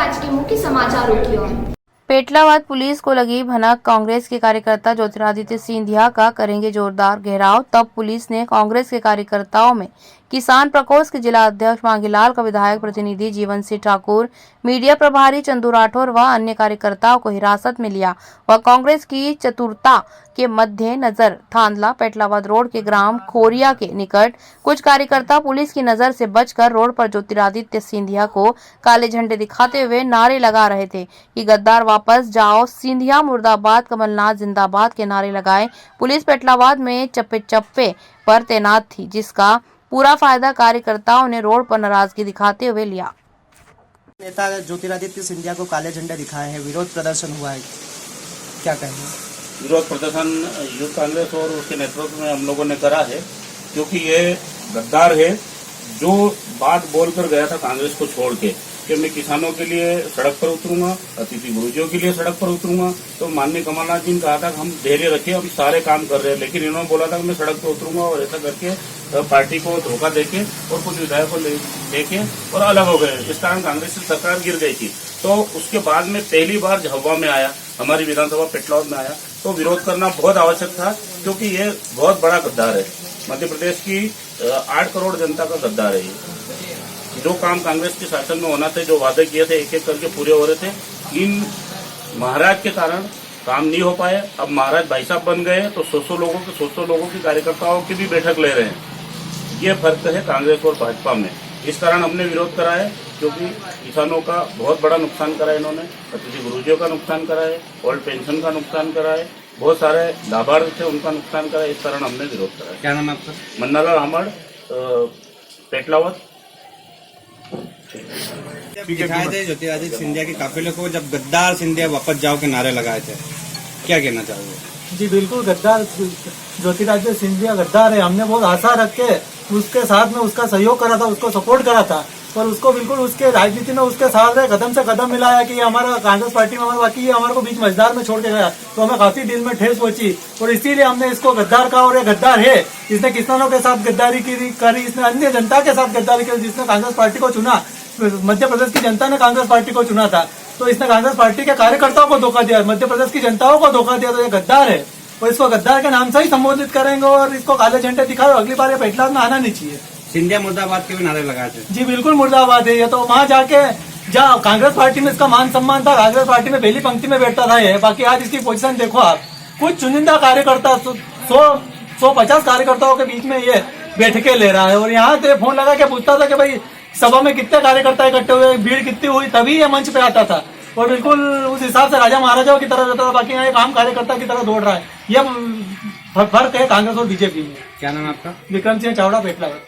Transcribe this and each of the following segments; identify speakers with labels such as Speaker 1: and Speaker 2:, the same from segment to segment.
Speaker 1: आज के मुख्य समाचारों की ओर।
Speaker 2: पेटलावाद पुलिस को लगी भनक। कांग्रेस के कार्यकर्ता ज्योतिरादित्य सिंधिया का करेंगे जोरदार घेराव। तब पुलिस ने कांग्रेस के कार्यकर्ताओं में किसान प्रकोष्ठ के जिला अध्यक्ष मांगीलाल का विधायक प्रतिनिधि जीवन सिंह ठाकुर, मीडिया प्रभारी चंदू राठौर व अन्य कार्यकर्ताओं को हिरासत में लिया व कांग्रेस की चतुरता के मध्य नजर थांदला पेटलावाद रोड के ग्राम खोरिया के निकट कुछ कार्यकर्ता पुलिस की नजर से बचकर रोड पर ज्योतिरादित्य सिंधिया को काले झंडे दिखाते हुए नारे लगा रहे थे कि गद्दार वापस जाओ, सिंधिया मुर्दाबाद, कमलनाथ जिंदाबाद के नारे लगाए। पुलिस पेटलावाद में चप्पे चप्पे पर तैनात थी, जिसका पूरा फायदा कार्यकर्ताओं ने रोड पर नाराजगी दिखाते हुए लिया।
Speaker 3: नेता ज्योतिरादित्य सिंधिया को काले झंडे दिखाए हैं, विरोध प्रदर्शन हुआ है, क्या कहेंगे?
Speaker 4: विरोध प्रदर्शन यूथ कांग्रेस और उसके नेतृत्व में हम लोगों ने करा है, क्योंकि ये गद्दार है जो बात बोलकर गया था कांग्रेस को छोड़ के कि मैं किसानों के लिए सड़क पर उतरूंगा, अतिथि गुरुजियों के लिए सड़क पर उतरूंगा। तो माननीय कमलनाथ जी ने कहा था कि हम धैर्य रखें, हम सारे काम कर रहे हैं, लेकिन इन्होंने बोला था कि मैं सड़क पर उतरूंगा और ऐसा करके पार्टी को धोखा देके और कुछ विधायकों को लेके और अलग हो गए। इस कारण कांग्रेस की सरकार गिर गई थी। तो उसके बाद में पहली बार झाबुआ में आया, हमारी विधानसभा पेटलावाद में आया, तो विरोध करना बहुत आवश्यक था, क्योंकि ये बहुत बड़ा गद्दार है। मध्य प्रदेश की 8 करोड़ जनता का गद्दार है ये। जो काम कांग्रेस के शासन में होना थे, जो वादे किए थे, एक एक करके पूरे हो रहे थे। इन महाराज के कारण काम नहीं हो पाए। अब महाराज भाई साहब बन गए तो 100 लोगों की कार्यकर्ताओं की भी बैठक ले रहे हैं। ये फर्क है कांग्रेस और भाजपा में। इस कारण हमने विरोध करा है, क्योंकि किसानों का बहुत बड़ा नुकसान करा है इन्होंने, अतिथि गुरुजियों का नुकसान करा है, ओल्ड पेंशन का नुकसान करा है, बहुत सारे लाभार्थी थे उनका नुकसान करा है। इस कारण हमने विरोध करा है।
Speaker 3: क्या नाम है आपका?
Speaker 4: मन्नालाल हामड़, पेटलावाद।
Speaker 3: दिखाए थे ज्योतिरादित्य सिंधिया के काफिले को, जब गद्दार सिंधिया वापस जाओ के नारे लगाए थे, क्या कहना चाहोगे?
Speaker 5: जी बिल्कुल, गद्दार ज्योतिरादित्य सिंधिया गद्दार है। हमने बहुत आशा रख के उसके साथ में उसका सहयोग करा था, उसको सपोर्ट करा था, पर उसको बिल्कुल उसके राजनीति में उसके साथ कदम से कदम मिलाया कि हमारा कांग्रेस पार्टी में हमारा, बाकी ये हमारे को बीच मझदार में छोड़ के गया, तो हमें काफी दिल में ठेस पहुंची और इसीलिए हमने इसको गद्दार कहा। और ये गद्दार है, इसने किसानों के साथ गद्दारी करी, इसने अन्य जनता के साथ गद्दारी करी। जिसने कांग्रेस पार्टी को चुना, मध्य प्रदेश की जनता ने कांग्रेस पार्टी को चुना था, तो इसने कांग्रेस पार्टी के कार्यकर्ताओं को धोखा दिया, मध्य प्रदेश की जनताओं को धोखा दिया। तो ये गद्दार है और इसको गद्दार के नाम से ही संबोधित करेंगे और इसको काले झंडे दिखाओ। अगली बार ये पेटलावाद में आना नहीं चाहिए।
Speaker 3: सिंधिया मुर्दाबाद के भी नारे लगाए थे।
Speaker 5: जी बिल्कुल मुर्दाबाद है ये। तो वहाँ जाके जहाँ कांग्रेस पार्टी में इसका मान सम्मान था, कांग्रेस पार्टी में पहली पंक्ति में बैठता था ये। बाकी आज इसकी पोजीशन देखो आप, कुछ चुनिंदा कार्यकर्ता 150 कार्यकर्ताओं के बीच में ये बैठके ले रहा है और यहाँ से फोन लगा के पूछता था कि भाई सभा में कितने कार्यकर्ता इकट्ठे हुए, भीड़ कितनी हुई, तभी ये मंच पे आता था। और बिल्कुल उस हिसाब से राजा महाराजाओं की तरह रहता था। बाकी यहाँ एक आम कार्यकर्ता की तरह दौड़ रहा है। यह फर्क है कांग्रेस और बीजेपी में।
Speaker 3: क्या नाम है आपका?
Speaker 5: विक्रम सिंह चावड़ा, पेटलावाद।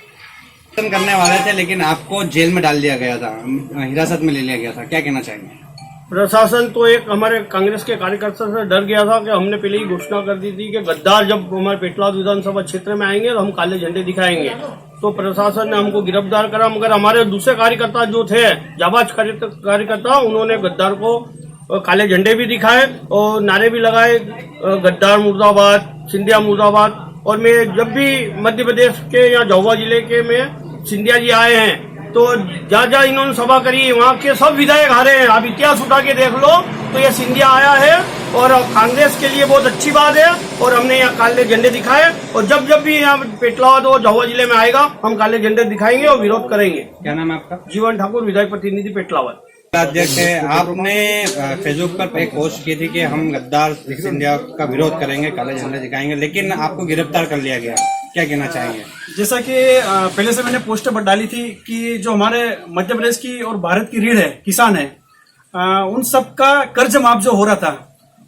Speaker 3: करने वाले थे, लेकिन आपको जेल में डाल दिया गया था, हिरासत में ले लिया गया था, क्या कहना चाहेंगे?
Speaker 6: प्रशासन तो एक हमारे कांग्रेस के कार्यकर्ता से डर गया था कि हमने पहले ही घोषणा कर दी थी कि गद्दार जब हमारे पेटलावाद विधानसभा क्षेत्र में आएंगे तो हम काले झंडे दिखाएंगे। तो प्रशासन ने हमको गिरफ्तार करा, मगर हमारे दूसरे कार्यकर्ता जो थे, जाबाज कार्यकर्ता, उन्होंने गद्दार को काले झंडे भी दिखाए और नारे भी लगाए, गद्दार मुर्दाबाद, सिंधिया मुर्दाबाद। और मैं जब भी मध्य प्रदेश के या झाबुआ जिले के में सिंधिया जी आए हैं, तो जहाँ जहाँ इन्होंने सभा करी, वहाँ के सब विधायक हारे हैं। आप इतिहास उठा के देख लो तो ये सिंधिया आया है और कांग्रेस के लिए बहुत अच्छी बात है। और हमने यहाँ काले झंडे दिखाए और जब जब भी यहाँ पेटलावाद और झाबुआ जिले में आएगा हम काले झंडे दिखाएंगे और विरोध करेंगे।
Speaker 3: क्या नाम है आपका?
Speaker 6: जीवन ठाकुर, विधायक प्रतिनिधि पेटलावाद।
Speaker 3: अध्यक्ष है, आपने फेसबुक पर एक पोस्ट की थी कि हम गद्दार सिंधिया का विरोध करेंगे, काले झंडे दिखाएंगे, लेकिन आपको गिरफ्तार कर लिया गया, क्या कहना चाहेंगे?
Speaker 5: जैसा कि पहले से मैंने पोस्टर पर डाली थी कि जो हमारे मध्य प्रदेश की और भारत की रीढ़ है, किसान है, उन सबका कर्ज माफ जो हो रहा था,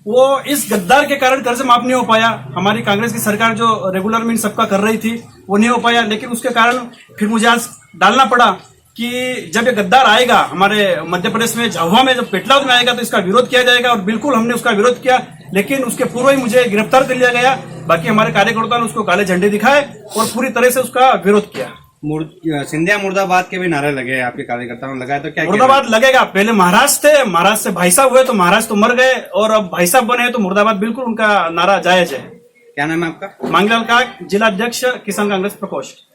Speaker 5: वो इस गद्दार के कारण कर्ज माफ नहीं हो पाया। हमारी कांग्रेस की सरकार जो रेगुलर में इन सबका कर रही थी वो नहीं हो पाया, लेकिन उसके कारण फिर मुझे आज डालना पड़ा कि जब ये गद्दार आएगा हमारे मध्य प्रदेश में, झाबुआ में, जब पेटलावाद में आएगा तो इसका विरोध किया जाएगा। और बिल्कुल हमने उसका विरोध किया, लेकिन उसके पूर्व ही मुझे गिरफ्तार कर लिया गया। बाकी हमारे कार्यकर्ताओं ने उसको काले झंडे दिखाए और पूरी तरह से उसका विरोध किया।
Speaker 3: सिंधिया मुर्दाबाद के भी नारे लगे, आपके कार्यकर्ताओं ने लगाए, तो क्या
Speaker 5: मुर्दाबाद लगेगा? पहले महाराज थे, महाराज से भाई साहब हुए तो महाराज तो मर गए और अब भाई साहब बने तो मुर्दाबाद बिल्कुल उनका नारा जायज है।
Speaker 3: क्या नाम है आपका?
Speaker 5: मांगीलाल का, जिला अध्यक्ष किसान कांग्रेस प्रकोष्ठ।